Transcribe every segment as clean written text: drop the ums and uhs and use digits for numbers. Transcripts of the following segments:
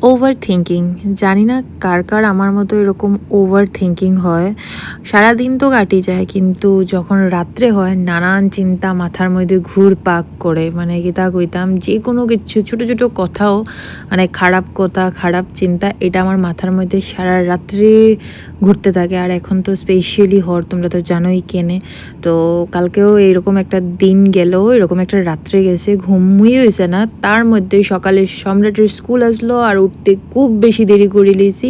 Over thinking, জানি না কার কার আমার মতো এরকম ওভার থিঙ্কিং হয়। সারাদিন তো কাটি যায়, কিন্তু যখন রাত্রে হয় নানান চিন্তা মাথার মধ্যে ঘুরপাক করে, মানে গীতা কইতাম যে কোনো কিছু ছোটো ছোটো কথাও, মানে খারাপ কথা খারাপ চিন্তা এটা আমার মাথার মধ্যে সারা রাত্রি ঘুরতে থাকে। আর এখন তো স্পেশালি হর, তোমরা তো জানোই কেনে। তো কালকেও এরকম একটা দিন গেল, এরকম একটা রাত্রে গেছে, ঘুমই হয়েছে না। তার মধ্যে সকালে সম্রাটের স্কুল আসলো আর উঠতে খুব বেশি দেরি করে লিয়েছি।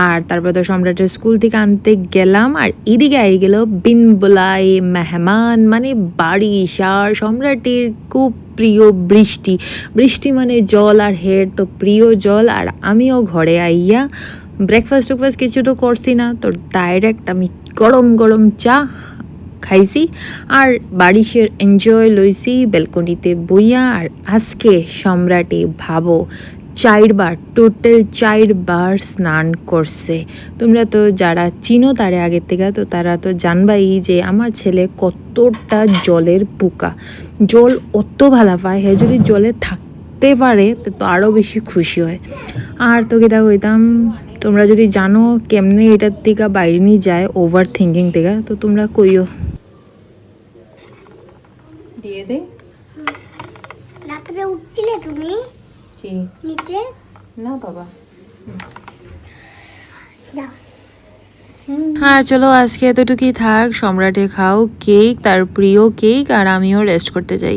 আর তারপরে তো সম্রাটের স্কুল থেকে আনতে গেলাম, আর এদিকে আই গেল বিন বলাই মেহমান, মানে বাড়ি সার সম্রাটের খুব প্রিয় বৃষ্টি। বৃষ্টি মানে জল, আর হের তো প্রিয় জল। আর আমিও ঘরে আইয়া ব্রেকফাস্ট টেকফাস্ট কিছু তো করছি না, তো ডাইরেক্ট আমি গরম গরম চা খাইছি আর বারিশের এনজয় লইছি ব্যালকনিতে বইয়া। আর আজকে সম্রাটে ভাবো 4 বার, টোটাল 4 বার স্নান করছে। তোমরা তো যারা চিনো তারে আগের থেকে, তো তারা তো জানবাই যে আমার ছেলে কতটা জলের পোকা। জল অত ভালো পায়, হ্যাঁ যদি জলে থাকতে পারে তো আরও বেশি খুশি হয়। আর তো কিতা কইতাম, তোমরা যদি জানো কেমনে এটার থেকে বাইরে নিয়ে যায় ওভার থিঙ্কিং থেকে, তো তোমরা কইও। দিয়ে দে। রাত্রে উঠছিলে তুমি কি নিচে? না বাবা। যাও। হ্যাঁ চলো আজকে এতটুকুই থাক। সম্রাটে খাও কেক, তার প্রিয় কেক, আর আমিও রেস্ট করতে যাই।